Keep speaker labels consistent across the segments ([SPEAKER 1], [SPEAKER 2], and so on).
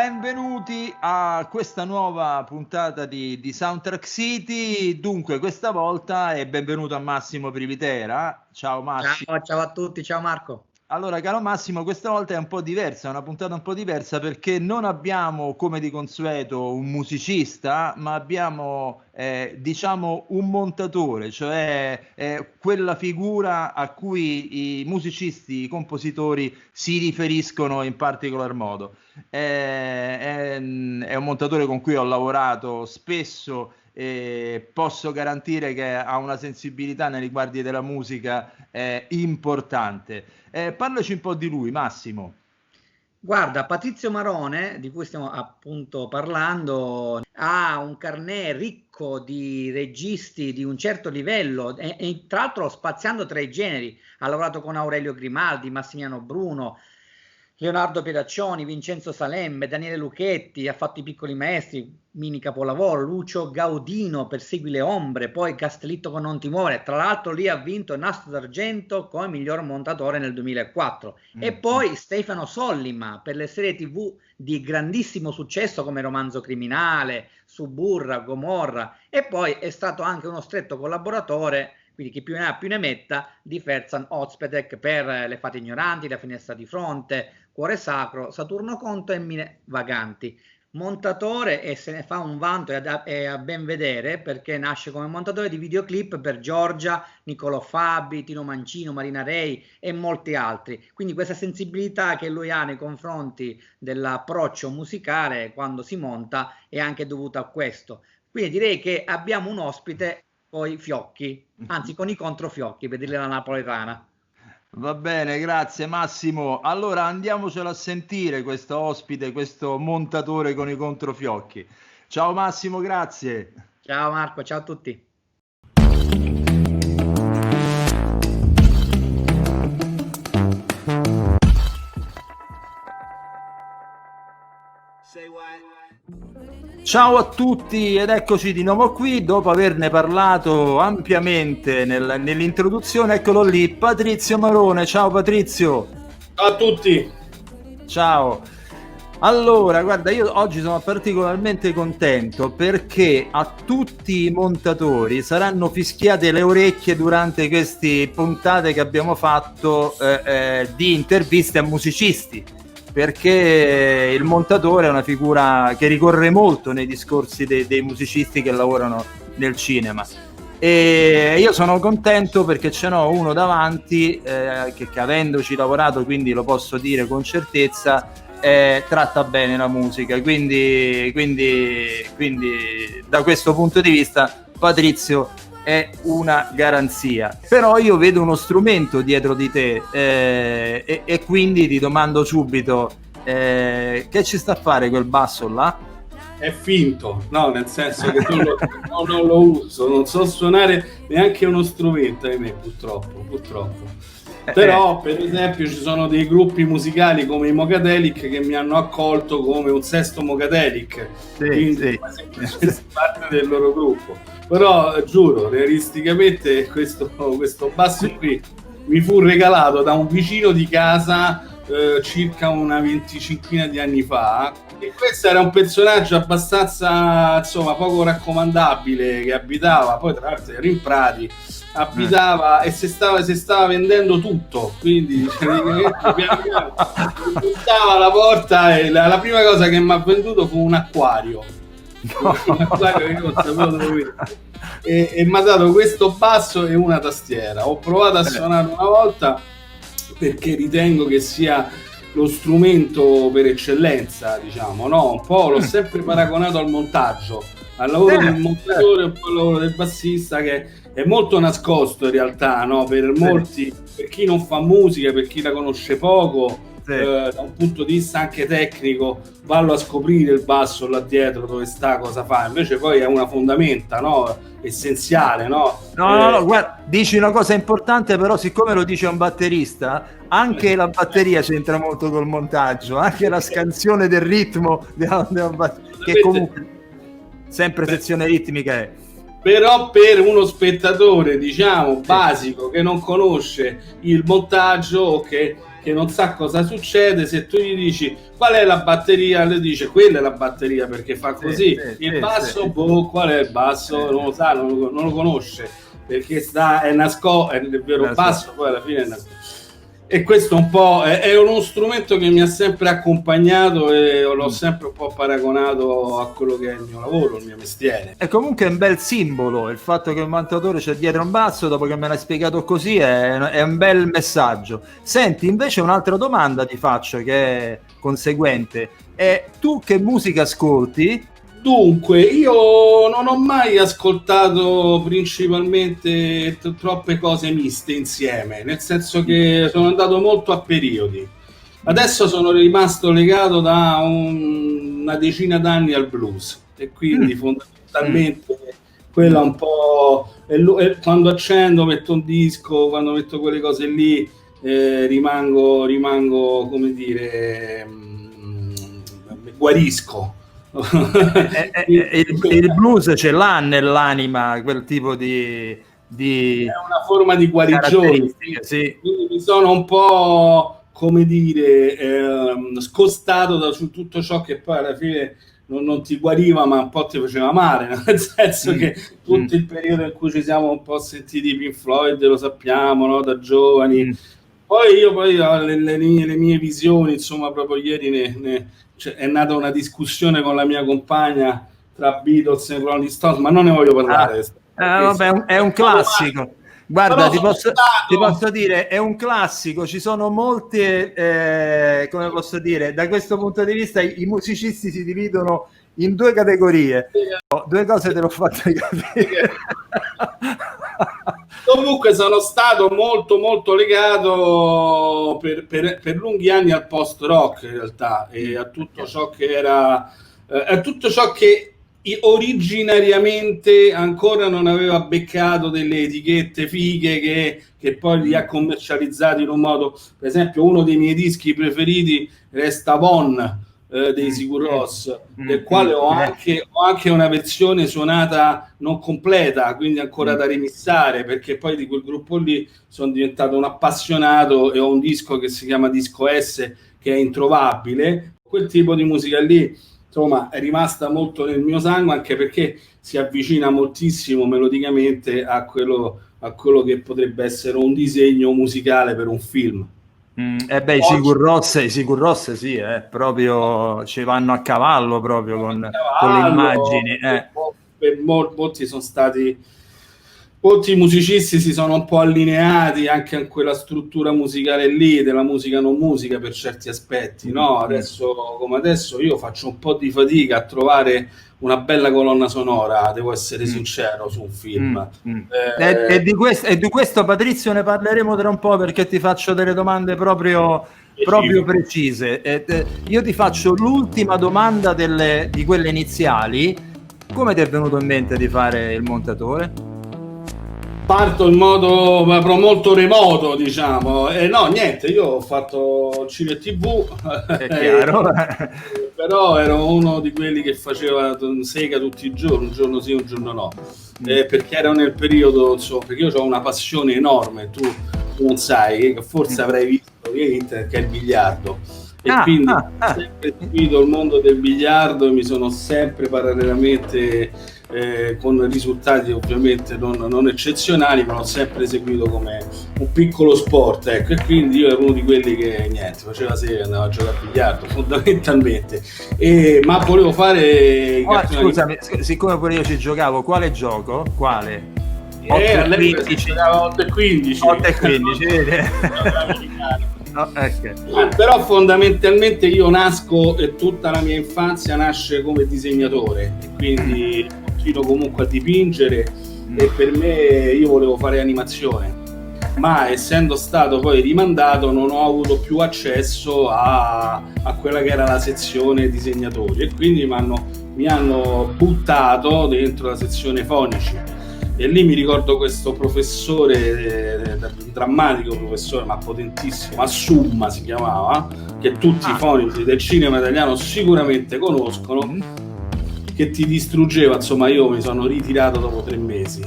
[SPEAKER 1] Benvenuti a questa nuova puntata di Soundtrack City. Dunque, questa volta è benvenuto a Massimo Privitera. Ciao Massimo.
[SPEAKER 2] Ciao a tutti, ciao Marco.
[SPEAKER 1] Allora, caro Massimo, questa volta è un po' diversa, è una puntata un po' diversa perché non abbiamo, come di consueto, un musicista, ma abbiamo, diciamo, un montatore, cioè quella figura a cui i musicisti, i compositori si riferiscono in particolar modo. È un montatore con cui ho lavorato spesso e posso garantire che ha una sensibilità nei riguardi della musica importante. Parlaci un po' di lui, Massimo.
[SPEAKER 2] Guarda, Patrizio Marone, di cui stiamo appunto parlando, ha un carnet ricco di registi di un certo livello e tra l'altro spaziando tra i generi. Ha lavorato con Aurelio Grimaldi, Massimiliano Bruno, Leonardo Pietaccioni, Vincenzo Salemme, Daniele Lucchetti, ha fatto I Piccoli Maestri, mini capolavoro, Lucio Gaudino per Segui le Ombre, poi Castellitto con Non ti muore. Tra l'altro lì ha vinto Nastro d'Argento come miglior montatore nel 2004. E poi Stefano Sollima per le serie TV di grandissimo successo come Romanzo Criminale, Suburra, Gomorra, e poi è stato anche uno stretto collaboratore, quindi chi più ne ha più ne metta, di Ferzan Ozpetek per Le Fate Ignoranti, La Finestra di Fronte, Cuore Sacro, Saturno Conto e Mine Vaganti. Montatore, e se ne fa un vanto e a ben vedere, perché nasce come montatore di videoclip per Giorgia, Niccolò Fabi, Tino Mancino, Marina Rei e molti altri. Quindi questa sensibilità che lui ha nei confronti dell'approccio musicale quando si monta è anche dovuta a questo. Quindi direi che abbiamo un ospite con i fiocchi, anzi con i controfiocchi, per dirle la napoletana.
[SPEAKER 1] Va bene, grazie Massimo. Allora andiamocelo a sentire questo ospite, questo montatore con i controfiocchi. Ciao Massimo, grazie.
[SPEAKER 2] Ciao Marco, ciao a tutti.
[SPEAKER 1] Ciao a tutti ed eccoci di nuovo qui dopo averne parlato ampiamente nell'introduzione. Eccolo lì, Patrizio Marone. Ciao Patrizio.
[SPEAKER 3] Ciao a tutti.
[SPEAKER 1] Ciao. Allora, guarda, io oggi sono particolarmente contento perché a tutti i montatori saranno fischiate le orecchie durante queste puntate che abbiamo fatto di interviste a musicisti, perché il montatore è una figura che ricorre molto nei discorsi dei musicisti che lavorano nel cinema. E io sono contento perché ce n'ho uno davanti che avendoci lavorato, quindi lo posso dire con certezza, tratta bene la musica, quindi da questo punto di vista Patrizio è una garanzia. Però io vedo uno strumento dietro di te e quindi ti domando subito che ci sta a fare quel basso là?
[SPEAKER 3] È finto, no, nel senso che non lo uso, non so suonare neanche uno strumento, ahimè, purtroppo. Però per esempio ci sono dei gruppi musicali come i Mogadelic che mi hanno accolto come un sesto Mogadelic, quindi parte del loro gruppo. Però giuro, realisticamente questo basso qui mi fu regalato da un vicino di casa circa una 25 di anni fa, e questo era un personaggio abbastanza, insomma, poco raccomandabile, che abitava, poi tra l'altro era in Prati, abitava e si stava vendendo tutto, quindi buttava alla porta e la prima cosa che mi ha venduto fu un acquario. Un acquario che non sapevo dove e mi ha dato questo basso e una tastiera. Ho provato a suonare una volta perché ritengo che sia lo strumento per eccellenza, diciamo, no? Un po' l'ho sempre paragonato al montaggio, al lavoro del montatore, un po' al lavoro del bassista, che è molto nascosto in realtà, no? Per molti, per chi non fa musica, per chi la conosce poco, da un punto di vista anche tecnico, vallo a scoprire il basso là dietro dove sta, cosa fa. Invece poi è una fondamenta, no? Essenziale, no?
[SPEAKER 1] No, guarda, dici una cosa importante, però siccome lo dice un batterista, anche la batteria c'entra molto col montaggio, anche la scansione del ritmo che comunque sempre sezione ritmica è.
[SPEAKER 3] Però per uno spettatore, diciamo, basico, che non conosce il montaggio, che che non sa cosa succede. Se tu gli dici qual è la batteria, lui dice quella è la batteria perché fa così. Il basso, boh, qual è il basso? Non lo sa, non lo conosce, perché è nascosto, è il vero basso, poi alla fine è nascosto. E questo un po' è uno strumento che mi ha sempre accompagnato e l'ho sempre un po' paragonato a quello che è il mio lavoro, il mio mestiere.
[SPEAKER 1] È comunque un bel simbolo il fatto che un montatore c'è dietro un basso, dopo che me l'hai spiegato così, è un bel messaggio. Senti, invece un'altra domanda ti faccio che è conseguente. Tu che musica ascolti?
[SPEAKER 3] Dunque, io non ho mai ascoltato principalmente troppe cose miste insieme, nel senso che sono andato molto a periodi. Adesso sono rimasto legato da una decina d'anni al blues e quindi fondamentalmente quella un po'... quando accendo, metto un disco, quando metto quelle cose lì rimango, come dire, guarisco.
[SPEAKER 1] Il blues ce l'ha nell'anima quel tipo di
[SPEAKER 3] è una forma di guarigione,
[SPEAKER 1] sì.
[SPEAKER 3] Quindi mi sono un po', come dire, scostato da su tutto ciò che poi alla fine non ti guariva ma un po' ti faceva male, no? Nel senso che tutto il periodo in cui ci siamo un po' sentiti Pink Floyd, lo sappiamo, no? Da giovani. Poi le mie visioni, insomma, proprio ieri è nata una discussione con la mia compagna tra Beatles e Rolling Stones, ma non ne voglio parlare.
[SPEAKER 1] Vabbè, è un classico. Guarda, ti posso dire, è un classico. Ci sono molte, come posso dire, da questo punto di vista i musicisti si dividono in due categorie. Due cose te l'ho fatte capire.
[SPEAKER 3] Comunque sono stato molto molto legato per lunghi anni al post rock in realtà, e a tutto ciò che era a tutto ciò che originariamente ancora non aveva beccato delle etichette fighe che poi li ha commercializzati in un modo. Per esempio, uno dei miei dischi preferiti resta Von dei Sigur Rós, del quale ho anche una versione suonata non completa, quindi ancora da remissare, perché poi di quel gruppo lì sono diventato un appassionato e ho un disco che si chiama Disco S che è introvabile. Quel tipo di musica lì, insomma, è rimasta molto nel mio sangue, anche perché si avvicina moltissimo melodicamente a quello che potrebbe essere un disegno musicale per un film.
[SPEAKER 1] I Sigur Rós sì, proprio ci vanno a cavallo proprio con le immagini.
[SPEAKER 3] Molti musicisti si sono un po' allineati anche a quella struttura musicale lì, della musica non musica per certi aspetti, no? Adesso io faccio un po' di fatica a trovare una bella colonna sonora, devo essere sincero, su un film.
[SPEAKER 1] E di questo, Patrizio, ne parleremo tra un po', perché ti faccio delle domande proprio precise. Io ti faccio l'ultima domanda di quelle iniziali. Come ti è venuto in mente di fare il montatore?
[SPEAKER 3] Parto in modo molto remoto, diciamo. No, niente, io ho fatto cinema e TV,
[SPEAKER 1] è chiaro.
[SPEAKER 3] però ero uno di quelli che faceva sega tutti i giorni, un giorno sì, un giorno no, perché ero nel periodo, insomma, perché io ho una passione enorme, tu non sai, che forse avrai visto via internet, che è il biliardo. E quindi ho sempre seguito il mondo del biliardo e mi sono sempre parallelamente con risultati ovviamente non eccezionali, ma l'ho sempre seguito come un piccolo sport, ecco. E quindi io ero uno di quelli che faceva sera, andava a giocare a biliardo fondamentalmente, ma volevo fare
[SPEAKER 1] scusami, siccome pure io ci giocavo, quale gioco? Quale?
[SPEAKER 3] 8-15 No, okay. Però fondamentalmente io nasco e tutta la mia infanzia nasce come disegnatore, e quindi continuo comunque a dipingere, e per me io volevo fare animazione, ma essendo stato poi rimandato non ho avuto più accesso a quella che era la sezione disegnatori, e quindi mi hanno buttato dentro la sezione fonici. E lì mi ricordo questo professore, drammatico professore, ma potentissimo, Assumma si chiamava, che tutti i fonici del cinema italiano sicuramente conoscono, che ti distruggeva. Insomma, io mi sono ritirato dopo 3 mesi,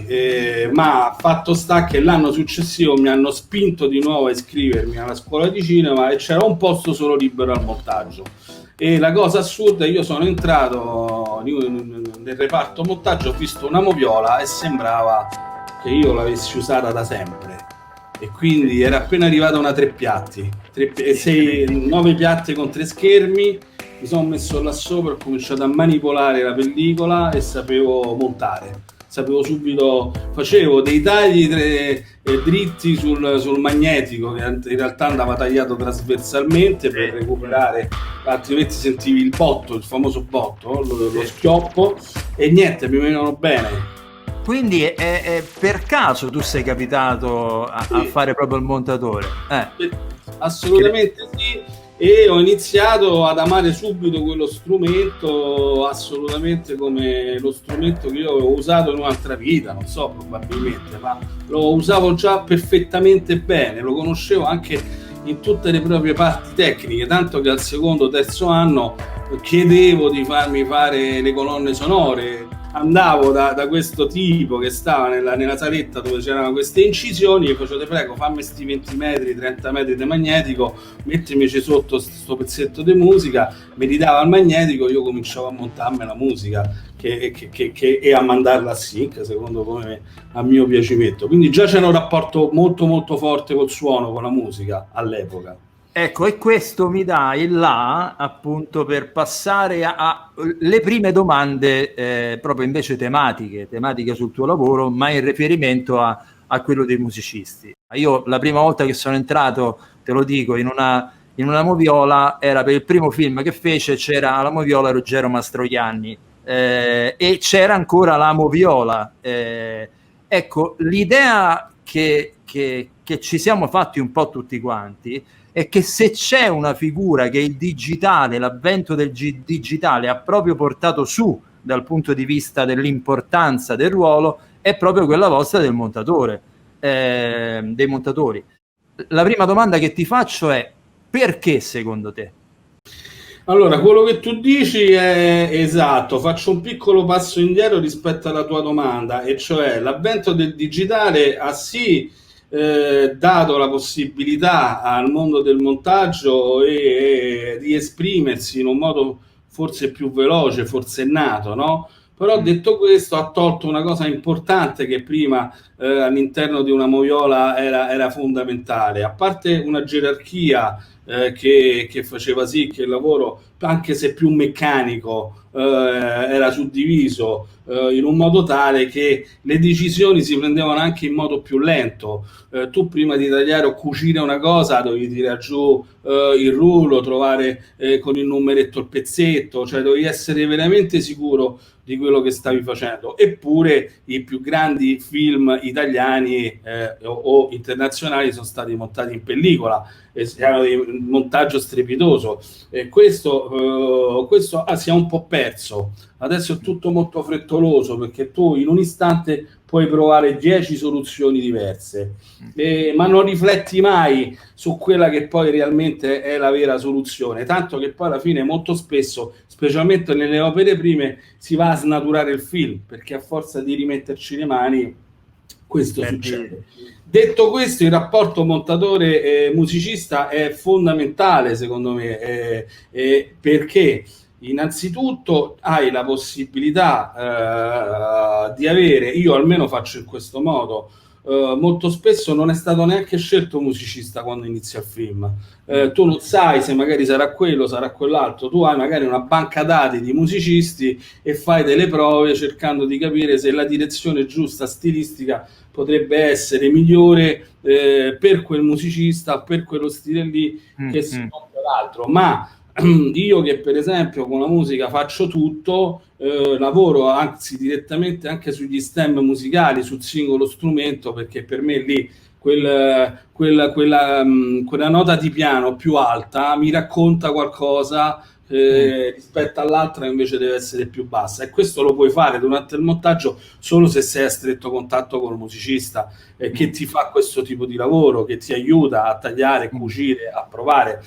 [SPEAKER 3] ma fatto sta che l'anno successivo mi hanno spinto di nuovo a iscrivermi alla scuola di cinema e c'era un posto solo libero al montaggio. E la cosa assurda, io sono entrato nel reparto montaggio, ho visto una moviola e sembrava che io l'avessi usata da sempre, e quindi era appena arrivata una 3 piatti, 9 piatti con 3 schermi. Mi sono messo là sopra, ho cominciato a manipolare la pellicola e sapevo montare, sapevo subito, facevo dei tagli dritti sul magnetico, che in realtà andava tagliato trasversalmente per recuperare, altrimenti sentivi il botto, il famoso botto, lo schioppo, e niente, mi venivano bene.
[SPEAKER 1] Quindi è per caso tu sei capitato a fare proprio il montatore?
[SPEAKER 3] Assolutamente sì. E ho iniziato ad amare subito quello strumento, assolutamente come lo strumento che io avevo usato in un'altra vita, non so, probabilmente, ma lo usavo già perfettamente bene, lo conoscevo anche in tutte le proprie parti tecniche, tanto che al secondo, terzo anno chiedevo di farmi fare le colonne sonore. Andavo da questo tipo che stava nella saletta dove c'erano queste incisioni e facevo: te prego, fammi sti 20 metri, 30 metri di magnetico, mettimici sotto sto pezzetto di musica, mi ridava il magnetico, io cominciavo a montarmi la musica e a mandarla a sync secondo come a mio piacimento. Quindi già c'era un rapporto molto molto forte col suono, con la musica all'epoca.
[SPEAKER 1] Ecco, e questo mi dà il là appunto per passare alle prime domande, proprio invece tematiche sul tuo lavoro, ma in riferimento a quello dei musicisti. Io la prima volta che sono entrato, te lo dico, in una moviola, era per il primo film che fece, c'era la moviola Ruggero Mastroianni, e c'era ancora la moviola. Ecco, l'idea che ci siamo fatti un po' tutti quanti è che se c'è una figura che il digitale, l'avvento del digitale ha proprio portato su dal punto di vista dell'importanza del ruolo, è proprio quella vostra del montatore, dei montatori. La prima domanda che ti faccio è: perché secondo te?
[SPEAKER 3] Allora, quello che tu dici è esatto. Faccio un piccolo passo indietro rispetto alla tua domanda, e cioè l'avvento del digitale ha sì dato la possibilità al mondo del montaggio di esprimersi in un modo forse più veloce, forsennato, no? Però detto questo, ha tolto una cosa importante che prima all'interno di una moviola era fondamentale. A parte una gerarchia che faceva sì che il lavoro, anche se più meccanico, era suddiviso in un modo tale che le decisioni si prendevano anche in modo più lento. Tu prima di tagliare o cucire una cosa dovevi tirare giù il rullo, trovare con il numeretto il pezzetto, cioè dovevi essere veramente sicuro di quello che stavi facendo. Eppure i più grandi film italiani o internazionali sono stati montati in pellicola, erano di montaggio strepitoso, e questo si è un po' perso. Adesso è tutto molto frettoloso, perché tu in un istante puoi provare 10 soluzioni diverse, ma non rifletti mai su quella che poi realmente è la vera soluzione, tanto che poi alla fine molto spesso, specialmente nelle opere prime, si va a snaturare il film, perché a forza di rimetterci le mani questo succede. Detto questo, il rapporto montatore musicista è fondamentale secondo me, perché innanzitutto hai la possibilità di avere, io almeno faccio in questo modo, molto spesso non è stato neanche scelto musicista quando inizia il film. Tu non sai se magari sarà quello, sarà quell'altro, tu hai magari una banca dati di musicisti e fai delle prove cercando di capire se la direzione giusta stilistica potrebbe essere migliore per quel musicista, per quello stile lì, che se non per l'altro. Ma io che per esempio con la musica faccio tutto, lavoro anzi direttamente anche sugli stem musicali, sul singolo strumento, perché per me lì quella nota di piano più alta mi racconta qualcosa rispetto all'altra invece deve essere più bassa, e questo lo puoi fare durante il montaggio solo se sei a stretto contatto con il musicista che ti fa questo tipo di lavoro, che ti aiuta a tagliare, cucire, a provare.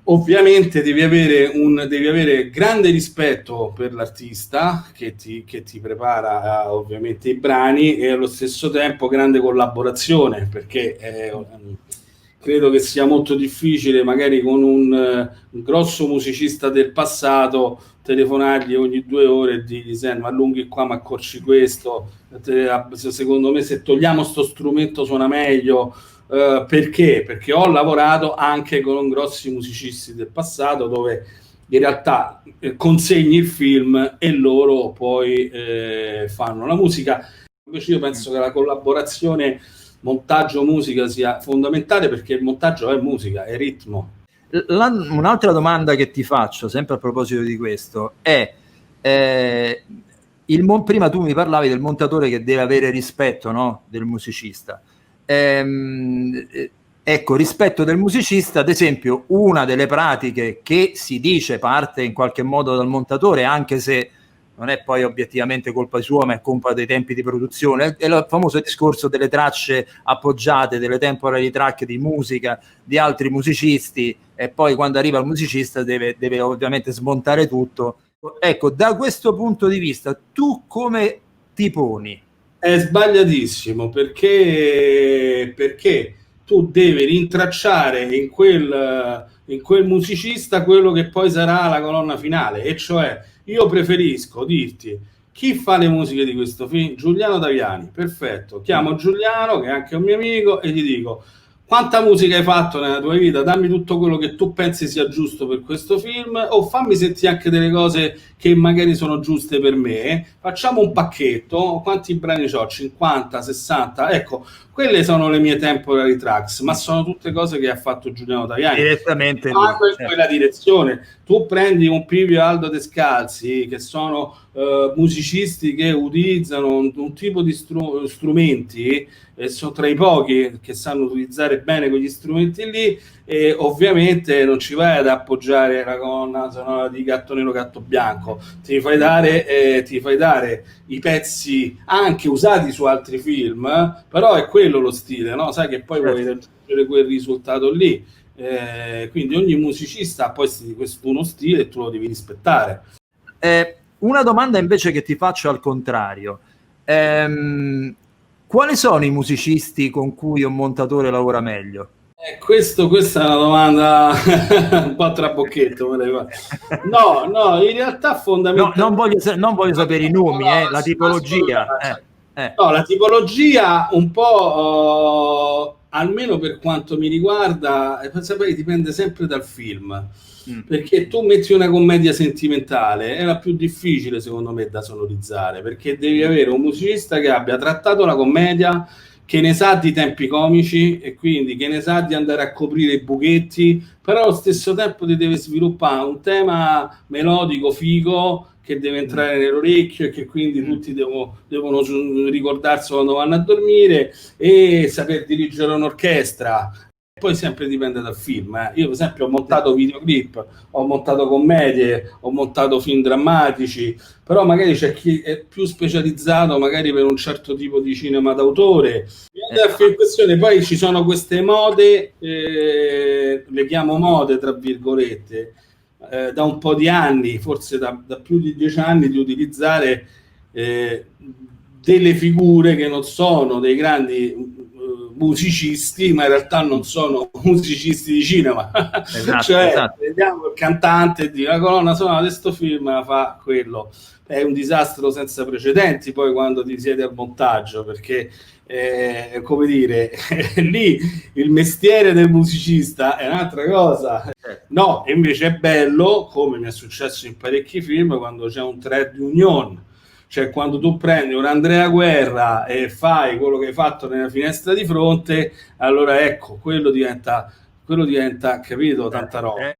[SPEAKER 3] Ovviamente devi avere grande rispetto per l'artista che ti prepara ovviamente i brani, e allo stesso tempo grande collaborazione, perché credo che sia molto difficile magari con un grosso musicista del passato telefonargli ogni 2 ore e dirgli: senti, ma allunghi qua, ma accorci questo, secondo me se togliamo sto strumento suona meglio. Perché? Perché ho lavorato anche con grossi musicisti del passato, dove in realtà consegni il film e loro poi fanno la musica. Invece io penso che la collaborazione montaggio-musica sia fondamentale, perché il montaggio è musica, è ritmo.
[SPEAKER 1] Un'altra domanda che ti faccio, sempre a proposito di questo, è prima tu mi parlavi del montatore che deve avere rispetto, no? Del musicista. Ecco, rispetto del musicista, ad esempio, una delle pratiche che si dice parte in qualche modo dal montatore, anche se non è poi obiettivamente colpa sua, ma è colpa dei tempi di produzione, è il famoso discorso delle tracce appoggiate, delle temporary track di musica di altri musicisti, e poi quando arriva il musicista deve ovviamente smontare tutto. Ecco, da questo punto di vista, tu come ti poni?
[SPEAKER 3] È sbagliatissimo, perché tu devi rintracciare in quel musicista quello che poi sarà la colonna finale, e cioè io preferisco dirti: chi fa le musiche di questo film? Giuliano Taviani. Perfetto, chiamo Giuliano, che è anche un mio amico, e gli dico: quanta musica hai fatto nella tua vita? Dammi tutto quello che tu pensi sia giusto per questo film, o fammi sentire anche delle cose che magari sono giuste per me. Facciamo un pacchetto. Quanti brani ho? 50, 60? Ecco, quelle sono le mie temporary tracks, ma sono tutte cose che ha fatto Giuliano Taviani
[SPEAKER 1] direttamente
[SPEAKER 3] in quella direzione. Tu prendi un Pipio e Aldo Descalzi, che sono musicisti che utilizzano un tipo di strumenti, e sono tra i pochi che sanno utilizzare bene quegli strumenti lì, e ovviamente non ci vai ad appoggiare la colonna sonora di Gatto Nero Gatto Bianco, ti fai dare i pezzi anche usati su altri film, però è quello lo stile, no? Sai che poi vuoi raggiungere quel risultato lì, quindi ogni musicista ha poi uno stile e tu lo devi rispettare.
[SPEAKER 1] Una domanda invece che ti faccio al contrario: quali sono i musicisti con cui un montatore lavora meglio?
[SPEAKER 3] Questa è una domanda un po' a trabocchetto. No, in realtà fondamentalmente
[SPEAKER 1] non voglio sapere i nomi, la tipologia.
[SPEAKER 3] No, la tipologia un po', almeno per quanto mi riguarda, dipende sempre dal film. Perché tu metti una commedia sentimentale, è la più difficile secondo me da sonorizzare, perché devi avere un musicista che abbia trattato la commedia, che ne sa di tempi comici, e quindi che ne sa di andare a coprire i buchetti, però allo stesso tempo ti deve sviluppare un tema melodico figo che deve entrare nell'orecchio, e che quindi tutti devono ricordarsi quando vanno a dormire, e saper dirigere un'orchestra. Poi sempre dipende dal film. Io per esempio ho montato videoclip, ho montato commedie, ho montato film drammatici, però magari c'è chi è più specializzato magari per un certo tipo di cinema d'autore. Poi ci sono queste mode, le chiamo mode tra virgolette, da un po' di anni, forse da più di 10 anni, di utilizzare delle figure che non sono dei grandi musicisti, ma in realtà non sono musicisti di cinema. Esatto. Vediamo il cantante di la colonna sonora di questo film, la fa quello. È un disastro senza precedenti poi quando ti siedi al montaggio, perché come dire, lì il mestiere del musicista è un'altra cosa. No, invece è bello, come mi è successo in parecchi film, quando c'è un trade union. Cioè quando tu prendi un Andrea Guerra e fai quello che hai fatto nella Finestra di Fronte, allora ecco, quello diventa, capito, tanta roba.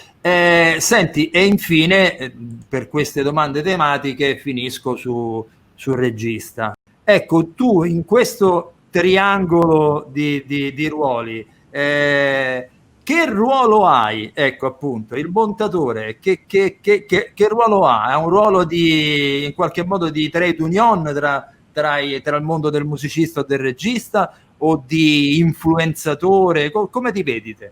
[SPEAKER 1] Senti, e infine, per queste domande tematiche, finisco sul regista. Ecco, tu in questo triangolo di ruoli, Che ruolo hai? Ecco, appunto, il montatore, che ruolo ha? Ha un ruolo di, in qualche modo, di trade union tra il mondo del musicista o del regista, o di influenzatore? Come ti vedi te?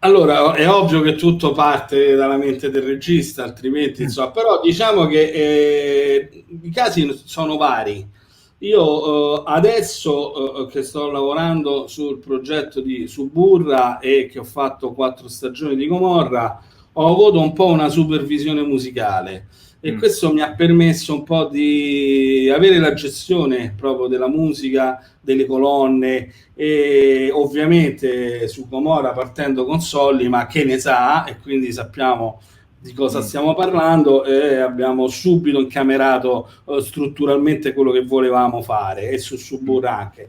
[SPEAKER 3] Allora, è ovvio che tutto parte dalla mente del regista, altrimenti, insomma, però diciamo che i casi sono vari. Io adesso che sto lavorando sul progetto di Suburra e che ho fatto 4 stagioni di Gomorra, ho avuto un po' una supervisione musicale e questo mi ha permesso un po' di avere la gestione proprio della musica, delle colonne, e ovviamente su Gomorra partendo con Solly, ma che ne sa, e quindi sappiamo di cosa stiamo parlando, e abbiamo subito incamerato strutturalmente quello che volevamo fare, e su Suburra anche.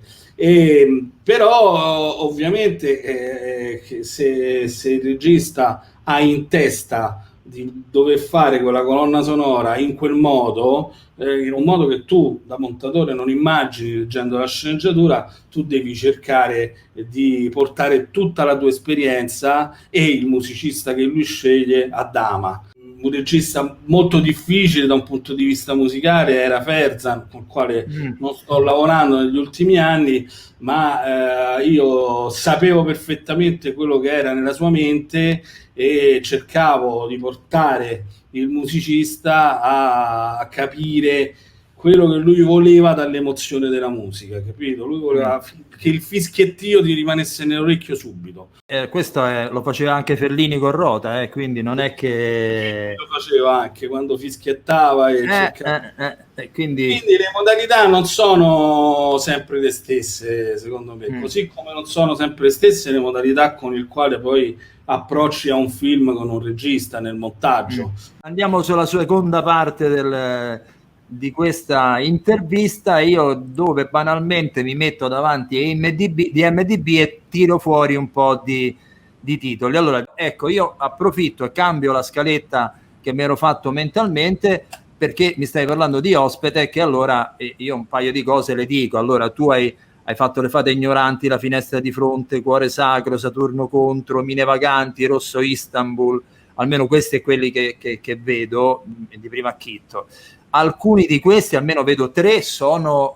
[SPEAKER 3] Però ovviamente se il regista ha in testa di dover fare quella colonna sonora in quel modo, in un modo che tu da montatore non immagini leggendo la sceneggiatura, tu devi cercare di portare tutta la tua esperienza e il musicista che lui sceglie a dama. Un regista molto difficile da un punto di vista musicale era Ferzan, con il quale non sto lavorando negli ultimi anni, ma io sapevo perfettamente quello che era nella sua mente e cercavo di portare il musicista a capire quello che lui voleva dall'emozione della musica, capito? Lui voleva che il fischiettio ti rimanesse nell'orecchio subito.
[SPEAKER 1] Questo lo faceva anche Fellini con Rota, quindi non è che...
[SPEAKER 3] Lo faceva anche quando fischiettava e quindi le modalità non sono sempre le stesse, secondo me, così come non sono sempre le stesse le modalità con il quale poi approcci a un film con un regista nel montaggio.
[SPEAKER 1] Andiamo sulla seconda parte di questa intervista, io dove banalmente mi metto davanti a IMDb e tiro fuori un po' di titoli. Allora, ecco, io approfitto e cambio la scaletta che mi ero fatto mentalmente, perché mi stai parlando di Ospite, che allora io un paio di cose le dico. Allora, tu hai fatto Le fate ignoranti, La finestra di fronte, Cuore sacro, Saturno contro, Mine vaganti, Rosso Istanbul, almeno questi è quelli che vedo di primo acchitto. Alcuni di questi, almeno vedo 3, sono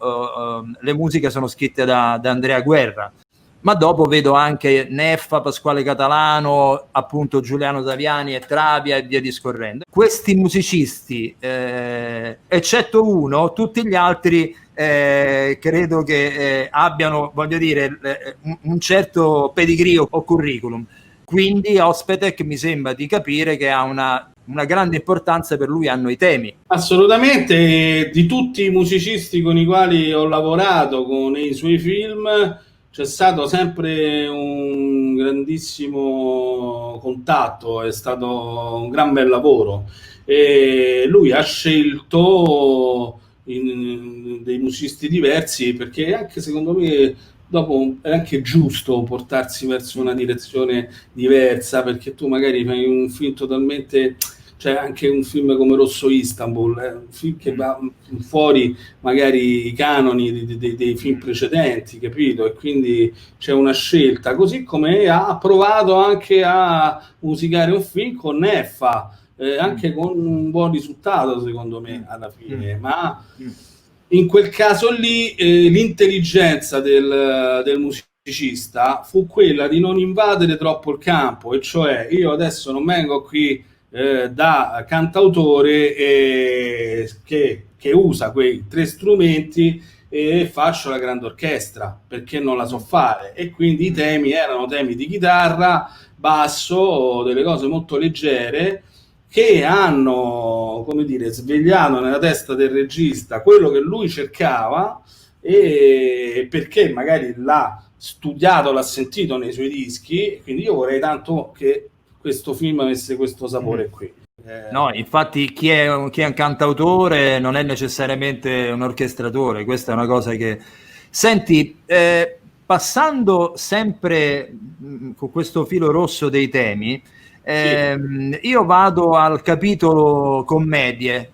[SPEAKER 1] le musiche sono scritte da Andrea Guerra, ma dopo vedo anche Neffa, Pasquale Catalano, appunto Giuliano Daviani e Travia e via discorrendo. Questi musicisti, eccetto uno, tutti gli altri credo che abbiano, voglio dire, un certo pedigree o curriculum. Quindi Ospitec mi sembra di capire che ha una grande importanza per lui, hanno i temi.
[SPEAKER 3] Assolutamente, di tutti i musicisti con i quali ho lavorato con i suoi film c'è stato sempre un grandissimo contatto, è stato un gran bel lavoro e lui ha scelto dei musicisti diversi perché anche secondo me dopo è anche giusto portarsi verso una direzione diversa, perché tu magari fai un film totalmente, cioè anche un film come Rosso Istanbul, un film che va fuori magari i canoni dei film precedenti, capito? E quindi c'è una scelta, così come ha provato anche a musicare un film con Neffa, anche con un buon risultato secondo me alla fine, ma in quel caso lì l'intelligenza del musicista fu quella di non invadere troppo il campo, e cioè io adesso non vengo qui da cantautore che usa quei 3 strumenti e faccio la grande orchestra, perché non la so fare, e quindi i temi erano temi di chitarra, basso, delle cose molto leggere che hanno, come dire, svegliato nella testa del regista quello che lui cercava, e perché magari l'ha studiato, l'ha sentito nei suoi dischi, quindi io vorrei tanto che questo film avesse questo sapore qui.
[SPEAKER 1] No, infatti chi è un cantautore non è necessariamente un orchestratore, questa è una cosa che... Senti, passando sempre con questo filo rosso dei temi, io vado al capitolo commedie,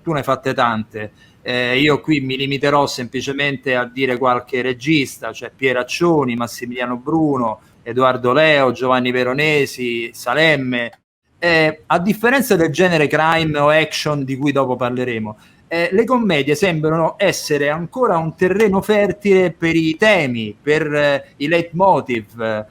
[SPEAKER 1] tu ne hai fatte tante, io qui mi limiterò semplicemente a dire qualche regista, cioè Pieraccioni, Massimiliano Bruno, Edoardo Leo, Giovanni Veronesi, Salemme. A differenza del genere crime o action di cui dopo parleremo, le commedie sembrano essere ancora un terreno fertile per i temi, per i leitmotiv.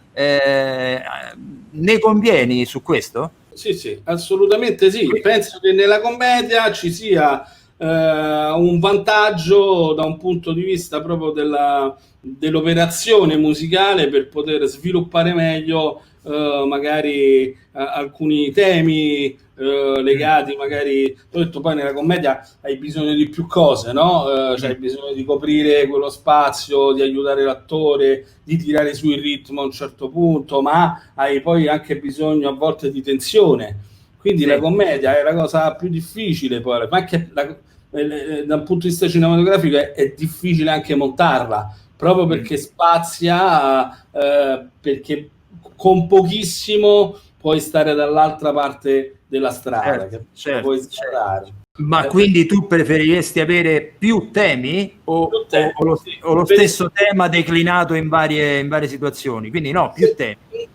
[SPEAKER 1] Ne convieni su questo?
[SPEAKER 3] Sì, assolutamente sì. Penso che nella commedia ci sia un vantaggio da un punto di vista proprio dell'operazione musicale per poter sviluppare meglio magari alcuni temi legati, magari ho detto, poi nella commedia hai bisogno di più cose, no? Cioè hai bisogno di coprire quello spazio, di aiutare l'attore, di tirare su il ritmo a un certo punto, ma hai poi anche bisogno a volte di tensione. Quindi la commedia è la cosa più difficile, poi, ma anche da un punto di vista cinematografico è difficile anche montarla, proprio perché spazia, perché con pochissimo puoi stare dall'altra parte della strada, puoi sparare.
[SPEAKER 1] Ma quindi tu preferiresti avere più temi o lo stesso tema declinato in varie situazioni? Quindi no, più temi.
[SPEAKER 3] Il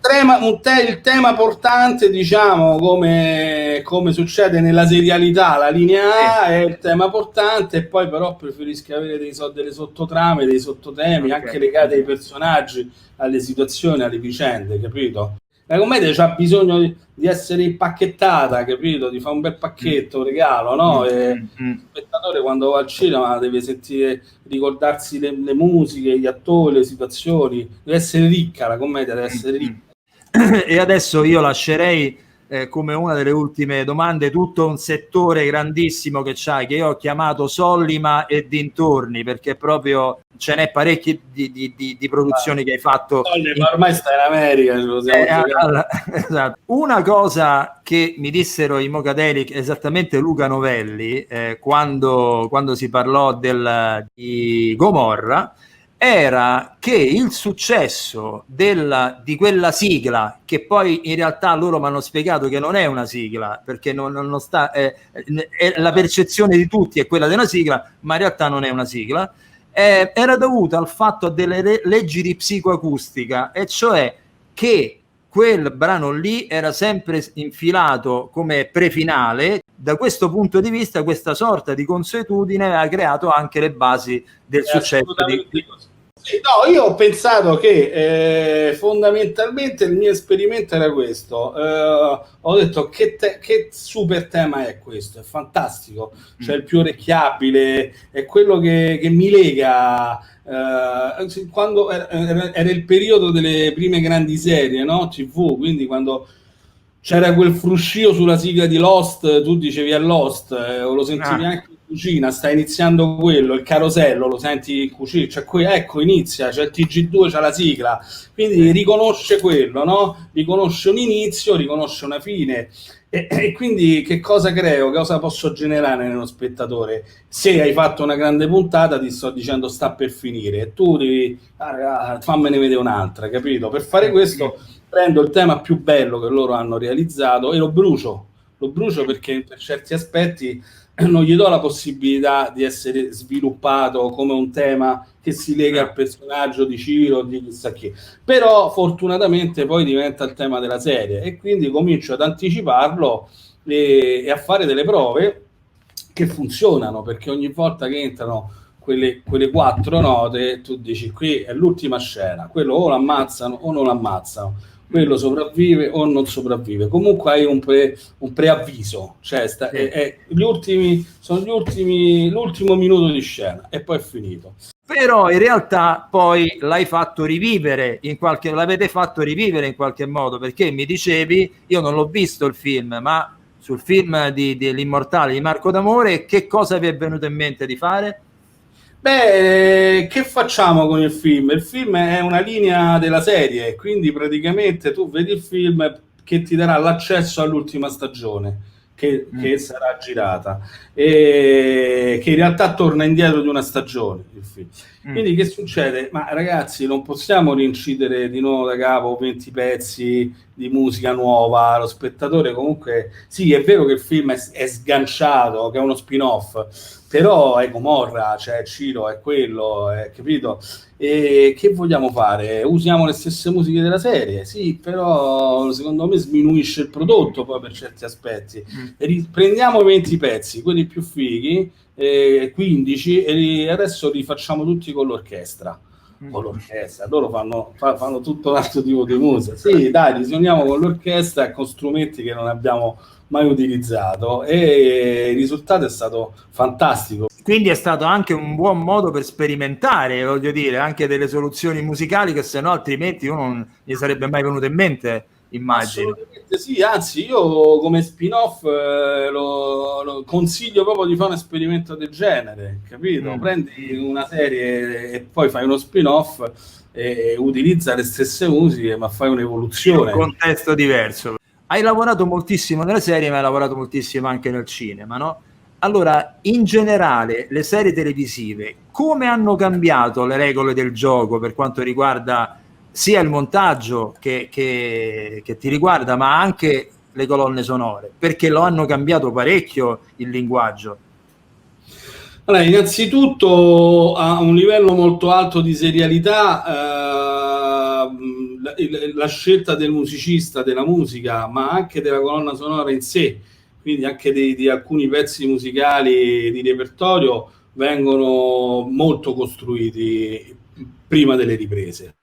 [SPEAKER 3] tema portante, diciamo, come succede nella serialità, la linea A è il tema portante, e poi però preferisco avere delle sottotrame, dei sottotemi, anche legati ai personaggi, alle situazioni, alle vicende, capito? La commedia c'ha bisogno di essere impacchettata, capito? Di fare un bel pacchetto, un regalo, no? E lo spettatore quando va al cinema deve sentire, ricordarsi le musiche, gli attori, le situazioni. Deve essere ricca, la commedia deve essere ricca.
[SPEAKER 1] E adesso io lascerei come una delle ultime domande tutto un settore grandissimo che c'hai, che io ho chiamato Sollima e dintorni, perché proprio ce n'è parecchi di produzioni che hai fatto.
[SPEAKER 3] Ma ormai sta in America, ce lo siamo
[SPEAKER 1] esatto. Una cosa che mi dissero i Mocadelic, esattamente Luca Novelli, quando si parlò di Gomorra, era che il successo di quella sigla, che poi in realtà loro mi hanno spiegato che non è una sigla, perché non sta, la percezione di tutti è quella di una sigla, ma in realtà non è una sigla, era dovuta al fatto delle leggi di psicoacustica, e cioè che quel brano lì era sempre infilato come prefinale. Da questo punto di vista, questa sorta di consuetudine aveva creato anche le basi del successo
[SPEAKER 3] No, io ho pensato che fondamentalmente il mio esperimento era questo. Ho detto che super tema è questo, è fantastico, cioè il più orecchiabile, è quello che mi lega. Quando era il periodo delle prime grandi serie, no? TV, quindi quando c'era quel fruscio sulla sigla di Lost, tu dicevi è Lost, o lo sentivi anche in cucina, sta iniziando quello, il carosello lo senti in cucina, cioè ecco inizia, c'è il TG2, c'è la sigla, quindi riconosce quello, no? Riconosce un inizio, riconosce una fine, e quindi che cosa creo, cosa posso generare nello spettatore? Se hai fatto una grande puntata ti sto dicendo sta per finire, e tu devi fammene vedere un'altra, capito? Per fare questo prendo il tema più bello che loro hanno realizzato e lo brucio perché per certi aspetti non gli do la possibilità di essere sviluppato come un tema che si lega al personaggio di Ciro, di chissà chi, però fortunatamente poi diventa il tema della serie, e quindi comincio ad anticiparlo e a fare delle prove che funzionano, perché ogni volta che entrano quelle 4 note tu dici qui è l'ultima scena, quello o l'ammazzano o non l'ammazzano, quello sopravvive o non sopravvive, comunque hai un preavviso, cioè l'ultimo minuto di scena e poi è finito.
[SPEAKER 1] Però in realtà poi l'avete fatto rivivere in qualche modo, perché mi dicevi, io non l'ho visto il film, ma sul film dell'Immortale di Marco D'Amore, che cosa vi è venuto in mente di fare?
[SPEAKER 3] Beh, che facciamo con il film? Il film è una linea della serie, quindi praticamente tu vedi il film che ti darà l'accesso all'ultima stagione che sarà girata, e che in realtà torna indietro di una stagione il film. Quindi che succede? Ma ragazzi, non possiamo rincidere di nuovo da capo 20 pezzi di musica nuova. Lo spettatore comunque, sì, è vero che il film è sganciato, che è uno spin-off, però è Gomorra, cioè Ciro è quello, capito? E che vogliamo fare? Usiamo le stesse musiche della serie, sì, però secondo me sminuisce il prodotto poi per certi aspetti. Prendiamo 20 pezzi, quelli più fighi, 15, e adesso li facciamo tutti con l'orchestra. Con l'orchestra, loro fanno tutto un altro tipo di musica. Sì, dai, li suoniamo con l'orchestra e con strumenti che non abbiamo mai utilizzato, e il risultato è stato fantastico.
[SPEAKER 1] Quindi è stato anche un buon modo per sperimentare, voglio dire, anche delle soluzioni musicali che se no altrimenti uno non gli sarebbe mai venuto in mente, immagino.
[SPEAKER 3] Assolutamente sì, anzi io come spin-off lo consiglio proprio di fare un esperimento del genere, capito? Prendi una serie e poi fai uno spin-off e utilizza le stesse musiche, ma fai un'evoluzione.
[SPEAKER 1] In un contesto diverso. Hai lavorato moltissimo nelle serie, ma hai lavorato moltissimo anche nel cinema, no? Allora, in generale, le serie televisive, come hanno cambiato le regole del gioco per quanto riguarda sia il montaggio che ti riguarda, ma anche le colonne sonore? Perché lo hanno cambiato parecchio il linguaggio.
[SPEAKER 3] Allora, innanzitutto a un livello molto alto di serialità, la scelta del musicista, della musica, ma anche della colonna sonora in sé, quindi anche di alcuni pezzi musicali di repertorio, vengono molto costruiti prima delle riprese,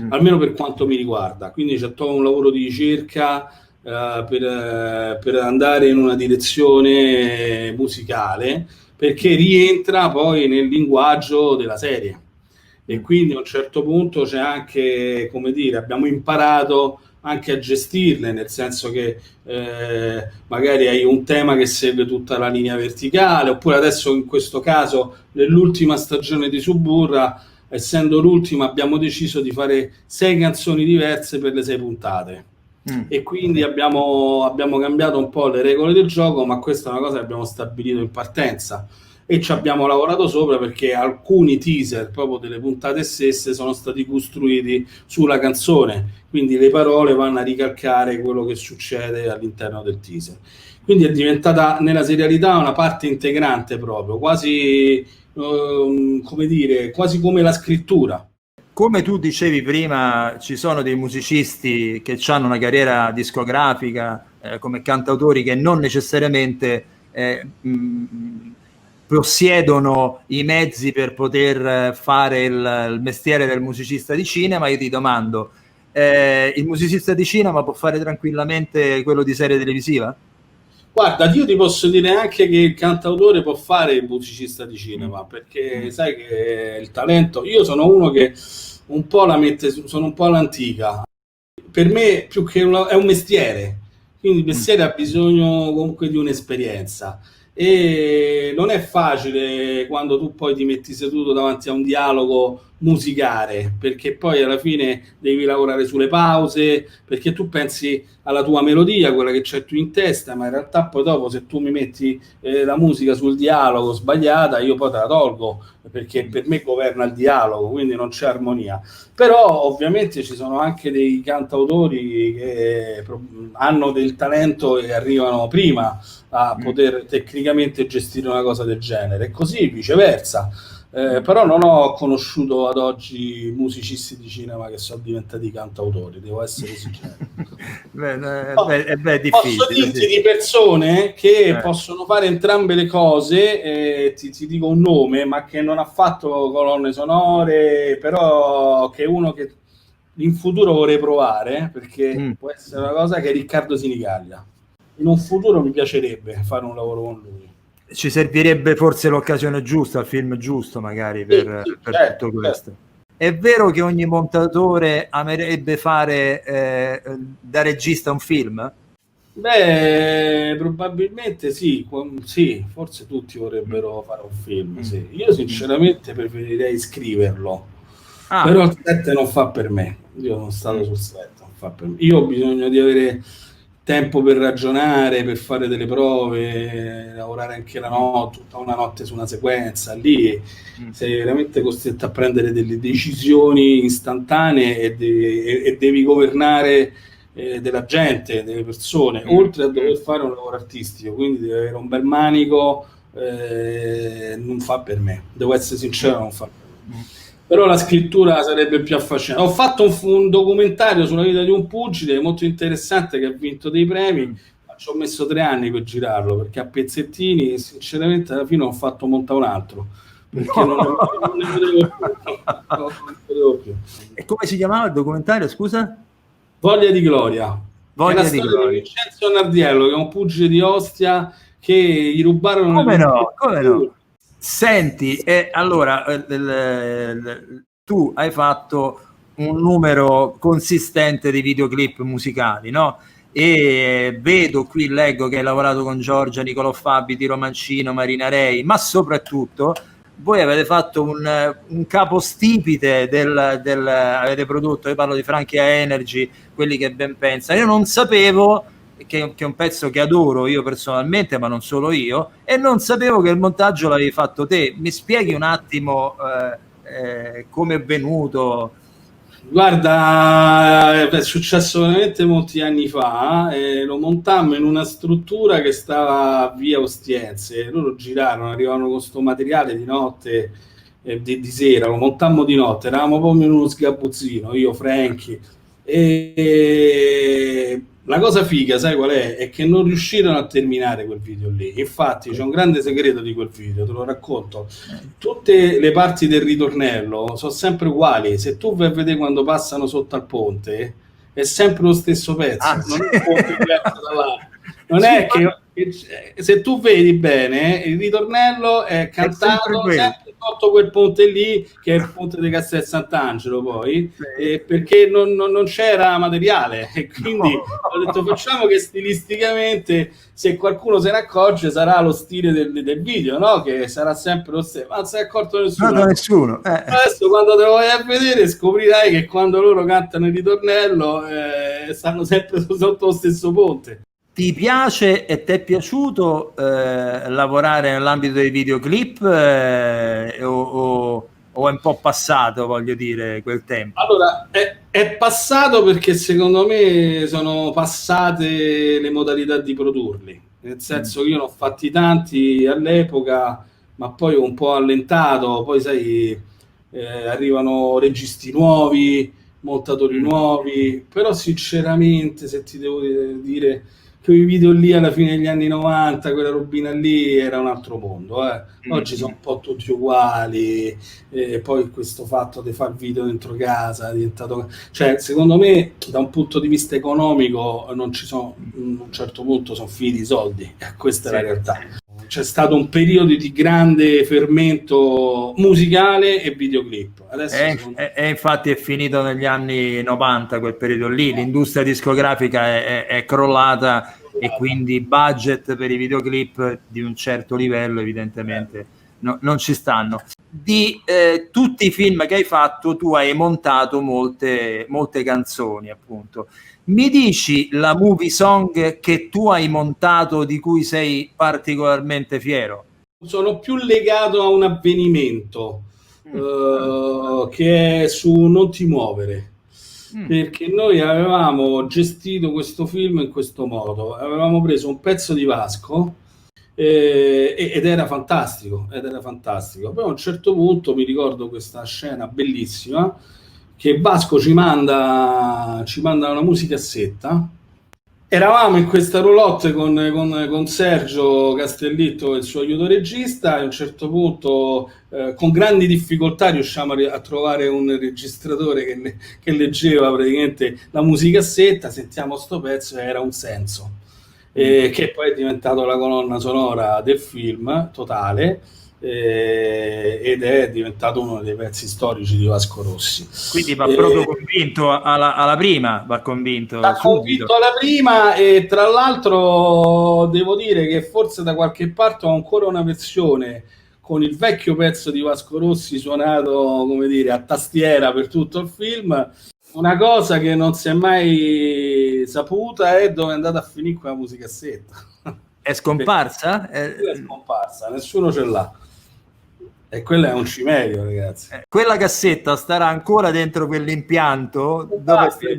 [SPEAKER 3] almeno per quanto mi riguarda. Quindi c'è tutto un lavoro di ricerca per andare in una direzione musicale, perché rientra poi nel linguaggio della serie. E quindi a un certo punto c'è anche, come dire, abbiamo imparato anche a gestirle, nel senso che magari hai un tema che segue tutta la linea verticale, oppure adesso in questo caso nell'ultima stagione di Suburra, essendo l'ultima, abbiamo deciso di fare 6 canzoni diverse per le 6 puntate. E quindi abbiamo cambiato un po' le regole del gioco, ma questa è una cosa che abbiamo stabilito in partenza e ci abbiamo lavorato sopra, perché alcuni teaser proprio delle puntate stesse sono stati costruiti sulla canzone, quindi le parole vanno a ricalcare quello che succede all'interno del teaser. Quindi è diventata nella serialità una parte integrante proprio, quasi come dire, quasi come la scrittura.
[SPEAKER 1] Come tu dicevi prima, ci sono dei musicisti che hanno una carriera discografica come cantautori che non necessariamente possiedono i mezzi per poter fare il mestiere del musicista di cinema. Io ti domando, il musicista di cinema può fare tranquillamente quello di serie televisiva?
[SPEAKER 3] Guarda, io ti posso dire anche che il cantautore può fare il musicista di cinema, perché sai che il talento, io sono uno che un po' la mette, sono un po' all'antica. Per me più che è un mestiere, quindi il mestiere ha bisogno comunque di un'esperienza, e non è facile quando tu poi ti metti seduto davanti a un dialogo musicare, perché poi alla fine devi lavorare sulle pause, perché tu pensi alla tua melodia, quella che c'è tu in testa, ma in realtà poi dopo, se tu mi metti la musica sul dialogo sbagliata, io poi te la tolgo, perché per me governa il dialogo, quindi non c'è armonia. Però ovviamente ci sono anche dei cantautori che hanno del talento e arrivano prima a poter tecnicamente gestire una cosa del genere, e così viceversa. Però non ho conosciuto ad oggi musicisti di cinema che sono diventati cantautori, devo essere sincero.
[SPEAKER 1] È difficile.
[SPEAKER 3] Posso dirti di persone che possono fare entrambe le cose, ti dico un nome, ma che non ha fatto colonne sonore, però che è uno che in futuro vorrei provare, perché può essere una cosa, che è Riccardo Sinigaglia. In un futuro mi piacerebbe fare un lavoro con lui.
[SPEAKER 1] Ci servirebbe forse l'occasione giusta, il film giusto magari per
[SPEAKER 3] certo,
[SPEAKER 1] tutto questo. Certo. È vero che ogni montatore amerebbe fare da regista un film?
[SPEAKER 3] Beh, probabilmente sì, forse tutti vorrebbero fare un film, sì. Io sinceramente preferirei scriverlo, però il set non fa per me, io sono stato sul set, non fa per me. Io ho bisogno di avere tempo per ragionare, per fare delle prove, lavorare anche la notte, tutta una notte su una sequenza, lì sei veramente costretto a prendere delle decisioni istantanee e devi governare della gente, delle persone, oltre a dover fare un lavoro artistico, quindi devi avere un bel manico, non fa per me, devo essere sincero, non fa per me. Però la scrittura sarebbe più affascinante. Ho fatto un documentario sulla vita di un pugile molto interessante che ha vinto dei premi, ci ho messo 3 anni per girarlo, perché a pezzettini, sinceramente, alla fine ho fatto montare un altro, perché non ne potevo più.
[SPEAKER 1] E come si chiamava il documentario, scusa?
[SPEAKER 3] Voglia di gloria.
[SPEAKER 1] Voglia
[SPEAKER 3] di
[SPEAKER 1] gloria.
[SPEAKER 3] Di Vincenzo Nardiello, che è un pugile di Ostia, che gli rubarono...
[SPEAKER 1] Come no? Senti, allora tu hai fatto un numero consistente di videoclip musicali, no? E vedo qui, leggo che hai lavorato con Giorgia, Nicolò Fabi, Tiro Mancino, Marina Rei, ma soprattutto voi avete fatto un capostipite avete prodotto, io parlo di Franchia Energy, quelli che ben pensano. Io non sapevo che è un pezzo che adoro io personalmente, ma non solo io, e non sapevo che il montaggio l'avevi fatto te. Mi spieghi un attimo come è venuto?
[SPEAKER 3] Guarda, è successo veramente molti anni fa, lo montammo in una struttura che stava a via Ostiense, loro girarono, arrivavano con questo materiale di notte, di sera, lo montammo di notte, eravamo proprio in uno sgabuzzino, io, Franchi, e la cosa figa, sai qual è? È che non riuscirono a terminare quel video lì. Infatti c'è un grande segreto di quel video, te lo racconto. Tutte le parti del ritornello sono sempre uguali. Se tu vai a vedere quando passano sotto al ponte, è sempre lo stesso pezzo. Non è un ponte diverso da là. Non è che se tu vedi bene, il ritornello è cantato sempre sotto quel ponte lì, che è il ponte di Castel Sant'Angelo, poi, perché non c'era materiale, e quindi ho detto facciamo che stilisticamente, se qualcuno se ne accorge, sarà lo stile del video, no? Che sarà sempre lo stesso, ma non si è accorto nessuno. Adesso quando te lo vai a vedere scoprirai che quando loro cantano il ritornello stanno sempre sotto lo stesso ponte.
[SPEAKER 1] Ti piace e ti è piaciuto lavorare nell'ambito dei videoclip o è un po' passato, voglio dire, quel tempo?
[SPEAKER 3] Allora, è passato perché secondo me sono passate le modalità di produrli, nel senso che io ne ho fatti tanti all'epoca, ma poi ho un po' allentato, poi sai, arrivano registi nuovi, montatori nuovi, però sinceramente se ti devo dire... quei video lì alla fine degli anni 90, quella robina lì era un altro mondo. Oggi sono un po' tutti uguali, poi questo fatto di far video dentro casa è diventato... Cioè, secondo me, da un punto di vista economico, non ci sono, a un certo punto sono finiti i soldi, questa è la realtà. C'è stato un periodo di grande fermento musicale e videoclip. Adesso
[SPEAKER 1] infatti è finito negli anni 90 quel periodo lì, l'industria discografica è crollata e quindi budget per i videoclip di un certo livello evidentemente non ci stanno. Di tutti i film che hai fatto tu hai montato molte canzoni, appunto. Mi dici la movie song che tu hai montato di cui sei particolarmente fiero?
[SPEAKER 3] Sono più legato a un avvenimento che è su Non ti muovere, perché noi avevamo gestito questo film in questo modo, avevamo preso un pezzo di Vasco ed era fantastico, poi a un certo punto mi ricordo questa scena bellissima che Vasco ci manda una musicassetta. Eravamo in questa roulotte con Sergio Castellitto e il suo aiuto regista, e a un certo punto con grandi difficoltà riusciamo a trovare un registratore che leggeva praticamente la musicassetta. Sentiamo sto pezzo e era Un senso, che poi è diventato la colonna sonora del film totale, ed è diventato uno dei pezzi storici di Vasco Rossi.
[SPEAKER 1] Quindi va proprio convinto alla prima, va convinto
[SPEAKER 3] alla prima, e tra l'altro devo dire che forse da qualche parte ho ancora una versione con il vecchio pezzo di Vasco Rossi suonato, come dire, a tastiera per tutto il film, una cosa che non si è mai saputa è dove è andata a finire quella musicassetta.
[SPEAKER 1] È scomparsa?
[SPEAKER 3] È scomparsa, nessuno ce l'ha. E quello è un cimelio, ragazzi.
[SPEAKER 1] Quella cassetta starà ancora dentro quell'impianto dove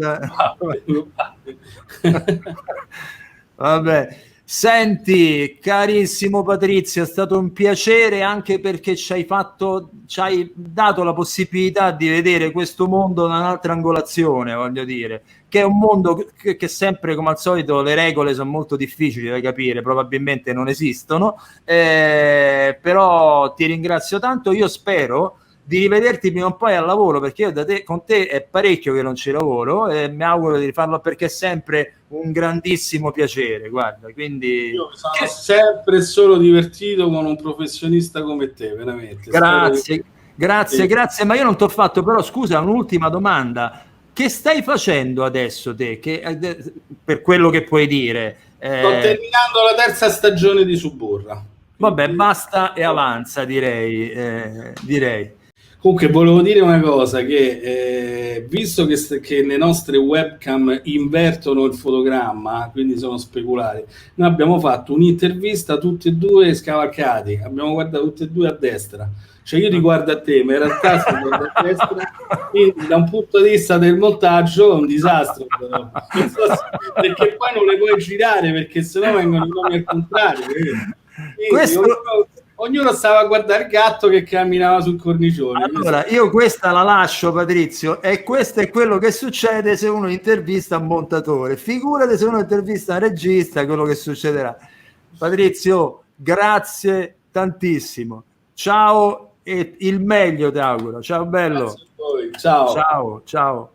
[SPEAKER 1] vabbè. Senti, carissimo Patrizio, è stato un piacere, anche perché ci hai dato la possibilità di vedere questo mondo da un'altra angolazione, voglio dire, che è un mondo che sempre, come al solito, le regole sono molto difficili da capire, probabilmente non esistono, però ti ringrazio tanto. Io spero di rivederti prima o poi al lavoro, perché io con te è parecchio che non ci lavoro, e mi auguro di rifarlo, perché è sempre un grandissimo piacere, guarda. Quindi
[SPEAKER 3] io mi sono sempre solo divertito con un professionista come te, veramente.
[SPEAKER 1] Grazie, ma io non ti ho fatto, però scusa, un'ultima domanda: che stai facendo adesso te, per quello che puoi dire?
[SPEAKER 3] Sto terminando la terza stagione di Suburra.
[SPEAKER 1] Vabbè, basta e avanza, direi.
[SPEAKER 3] Comunque volevo dire una cosa, che visto che le nostre webcam invertono il fotogramma, quindi sono speculari, noi abbiamo fatto un'intervista tutti e due scavalcati, abbiamo guardato tutti e due a destra, cioè io ti guardo a te, ma in realtà si guarda a destra, quindi da un punto di vista del montaggio è un disastro, però. Perché poi non le puoi girare, perché sennò vengono i nomi al contrario. Ognuno stava a guardare il gatto che camminava sul cornicione.
[SPEAKER 1] Allora, io questa la lascio, Patrizio, e questo è quello che succede se uno intervista un montatore. Figurati se uno intervista un regista, quello che succederà. Patrizio, grazie tantissimo. Ciao e il meglio ti auguro. Ciao bello.
[SPEAKER 3] Grazie a voi. Ciao.
[SPEAKER 1] Ciao.